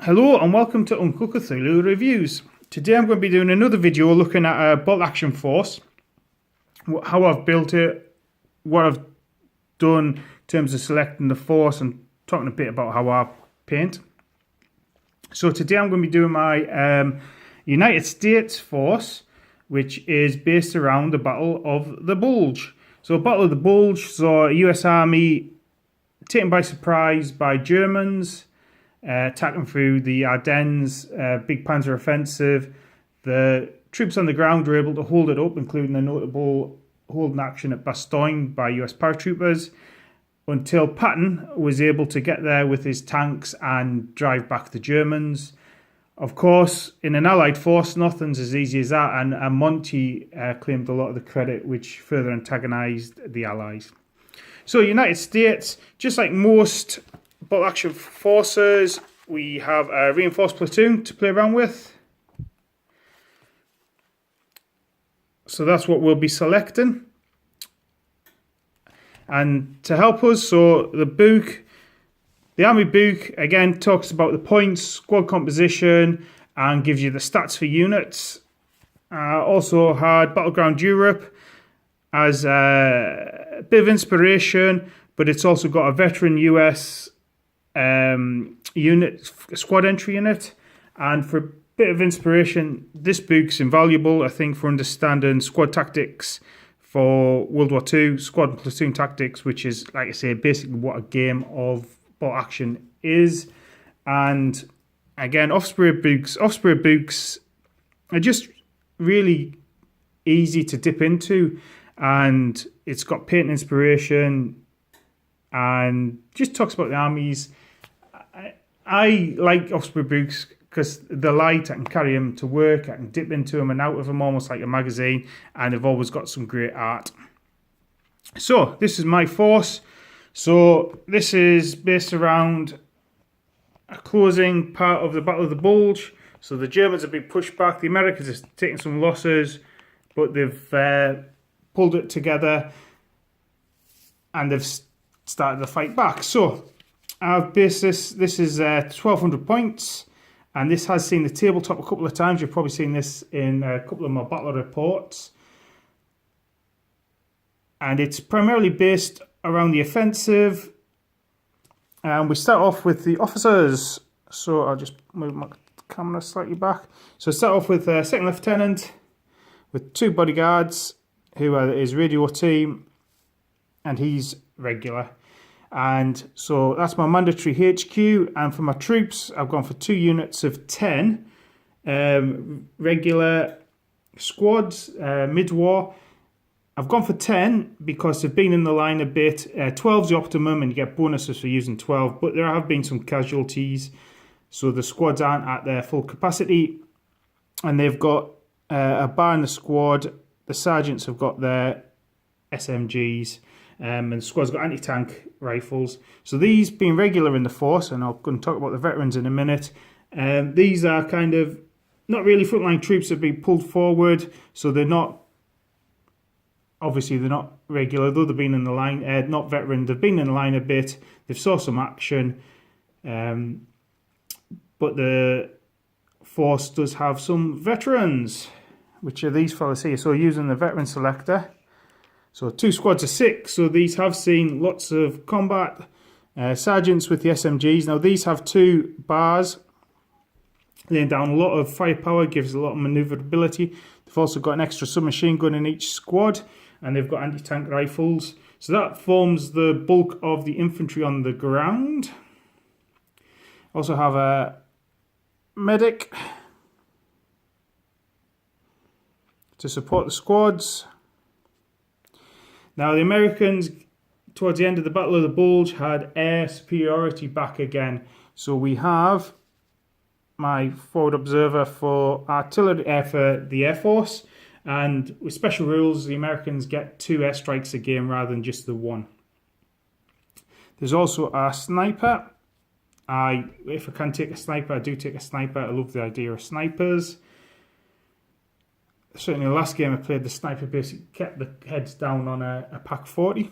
Hello and welcome to Unclecthulu Reviews. Today I'm going to be doing another video looking at a bolt action force, how I've built it, what I've done in terms of selecting the force and talking a bit about how I paint. So today I'm going to be doing my United States force, which is based around the Battle of the Bulge. So Battle of the Bulge, so US Army taken by surprise by Germans, attacking through the Ardennes, big panzer offensive. The troops on the ground were able to hold it up, including a notable holding action at Bastogne by US paratroopers, until Patton was able to get there with his tanks and drive back the Germans. Of course, in an Allied force, nothing's as easy as that, and Monty claimed a lot of the credit, which further antagonised the Allies. So, United States, just like most bolt action forces, we have a reinforced platoon to play around with. So that's what we'll be selecting. And to help us, so the book, the Army book, again, talks about the points, squad composition, and gives you the stats for units. Also had Battleground Europe as a bit of inspiration, but it's also got a veteran US unit, squad entry in it. And for a bit of inspiration, this book's invaluable, I think, for understanding squad tactics for World War II, squad and platoon tactics, which is, like I say, basically what a game of bolt action is. And again, Osprey books are just really easy to dip into, and it's got paint inspiration and just talks about the armies. I like Osprey books because they're light. I can carry them to work, I can dip into them and out of them almost like a magazine, and they've always got some great art. So this is my force. So this is based around a closing part of the Battle of the Bulge. So the Germans have been pushed back, the Americans have taken some losses, but they've pulled it together and they've started the fight back. So I've based this is 1200 points, and this has seen the tabletop a couple of times. You've probably seen this in a couple of my battle reports, and it's primarily based around the offensive. And we start off with the officers, so I'll just move my camera slightly back. So start off with a second lieutenant with two bodyguards who are his radio team, and he's regular. And so that's my mandatory HQ. And for my troops, I've gone for 2 units of 10 regular squads mid-war. I've gone for 10 because they've been in the line a bit. 12's the optimum, and you get bonuses for using 12, but there have been some casualties, so the squads aren't at their full capacity. And they've got a bar in the squad. The sergeants have got their SMGs, and the squad's got anti-tank rifles. So these being regular in the force, and I'm going to talk about the veterans in a minute, these are kind of not really frontline troops that have been pulled forward, so they're not, obviously they're not regular, though they've been in the line, not veteran, they've been in the line a bit, they've saw some action, but the force does have some veterans, which are these fellas here. So using the veteran selector, so 2 squads of 6, so these have seen lots of combat. Sergeants with the SMGs. Now these have 2 bars, laying down a lot of firepower, gives a lot of manoeuvrability. They've also got an extra submachine gun in each squad, and they've got anti-tank rifles. So that forms the bulk of the infantry on the ground. Also have a medic to support the squads. Now the Americans, towards the end of the Battle of the Bulge, had air superiority back again. So we have my forward observer for artillery, for the Air Force, and with special rules, the Americans get 2 airstrikes a game rather than just the 1. There's also a sniper. If I can take a sniper, I do take a sniper. I love the idea of snipers. Certainly the last game I played, the sniper basically kept the heads down on a Pak 40.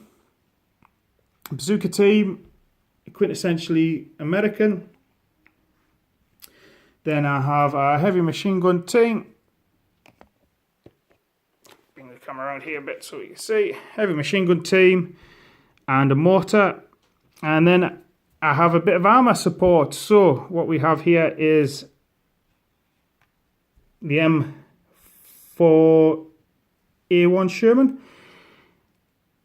Bazooka team, quintessentially American. Then I have a heavy machine gun team. Bring the camera around here a bit so you can see. Heavy machine gun team and a mortar. And then I have a bit of armor support. So what we have here is the M4A1 Sherman.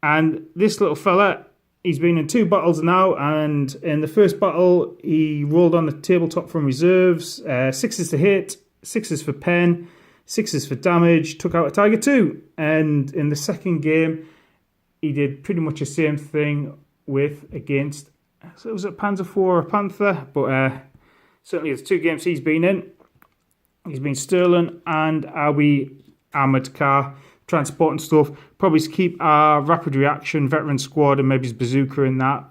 And this little fella, he's been in 2 battles now, and in the first battle, he rolled on the tabletop from reserves, 6s to hit, 6s for pen, 6s for damage, took out a Tiger 2. And in the second game, he did pretty much the same thing against, so it was a Panzer IV or a Panther, but certainly the 2 games he's been in. He's been Sterling and Awi armoured car, transport and stuff. Probably to keep our rapid reaction veteran squad and maybe his bazooka in that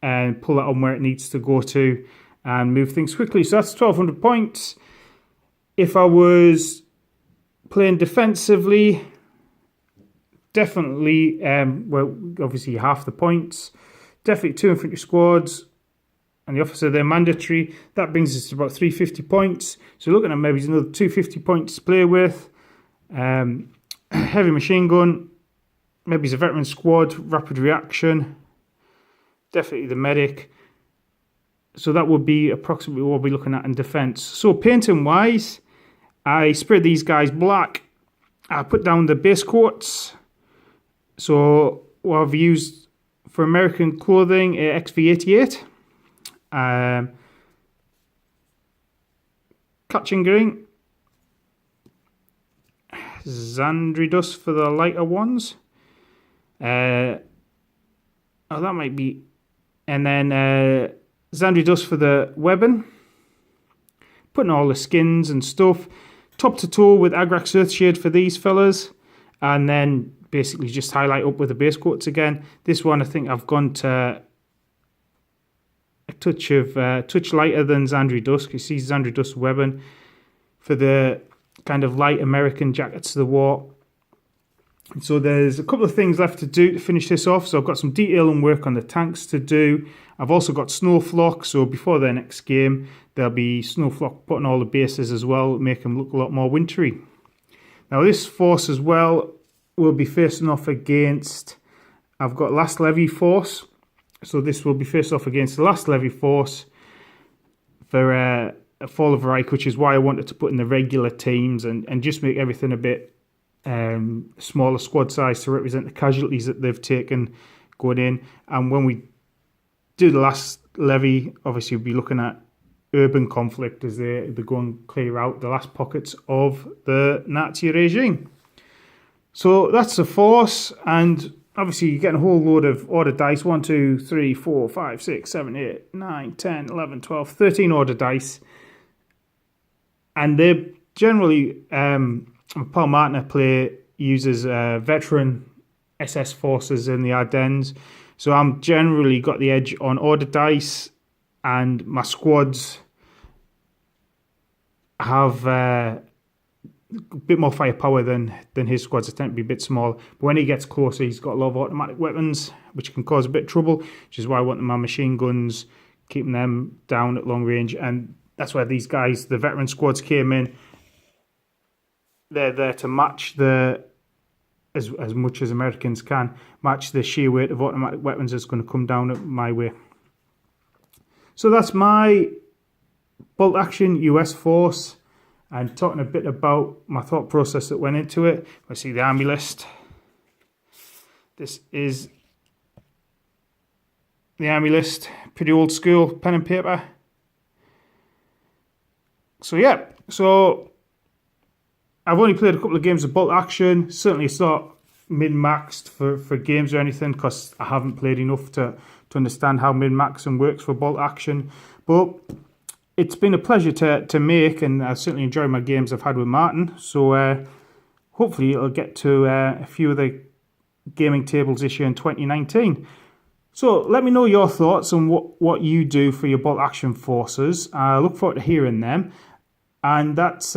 and pull it on where it needs to go to and move things quickly. So that's 1,200 points. If I was playing defensively, definitely, well, obviously half the points. Definitely 2 infantry squads and the officer, they're mandatory. That brings us to about 350 points. So looking at maybe another 250 points to play with. Heavy machine gun, maybe it's a veteran squad, rapid reaction, definitely the medic. So that would be approximately what we'll be looking at in defense. So painting wise, I sprayed these guys black. I put down the base coats. So what I've used for American clothing, XV88, Catching green, Zandri dust for the lighter ones. Oh, that might be. And then Zandri dust for the weapon. Putting all the skins and stuff. Top to toe with Agrax Earthshade for these fellas. And then basically just highlight up with the base coats again. This one I think I've gone to a touch lighter than Zandri dust. You see Zandri dust weapon for the kind of light American jackets to the war. So there's a couple of things left to do to finish this off. So I've got some detailing work on the tanks to do. I've also got Snowflock, so before their next game there'll be Snowflock putting all the bases as well, make them look a lot more wintry. Now this force as well will be facing off against, I've got Last Levy force, so this will be faced off against the Last Levy force for a Fall of Reich, which is why I wanted to put in the regular teams and just make everything a bit smaller squad size to represent the casualties that they've taken going in. And when we do the Last Levy, obviously we'll be looking at urban conflict as they go and clear out the last pockets of the Nazi regime. So that's the force, and obviously you're getting a whole load of order dice. 1, 2, 3, 4, 5, 6, 7, 8, 9, 10, 11, 12, 13 order dice. And they generally, Paul Martiner uses veteran SS forces in the Ardennes. So I'm generally got the edge on order dice, and my squads have a bit more firepower than his squads. They tend to be a bit small. But when he gets closer, he's got a lot of automatic weapons, which can cause a bit of trouble, which is why I want my machine guns, keeping them down at long range. And that's where these guys, the veteran squads, came in. They're there to match as much as Americans can, match the sheer weight of automatic weapons that's going to come down at my way. So that's my bolt action US force, and talking a bit about my thought process that went into it. I see the army list. This is the army list, pretty old school, pen and paper. So yeah, so I've only played a couple of games of bolt action. Certainly it's not min-maxed for games or anything, because I haven't played enough to understand how min-maxing works for bolt action. But it's been a pleasure to make, and I certainly enjoy my games I've had with Martin. So hopefully it'll get to a few of the gaming tables this year in 2019. So let me know your thoughts on what you do for your bolt action forces. I look forward to hearing them. And that's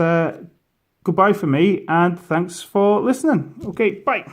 goodbye for me, and thanks for listening. Okay, bye.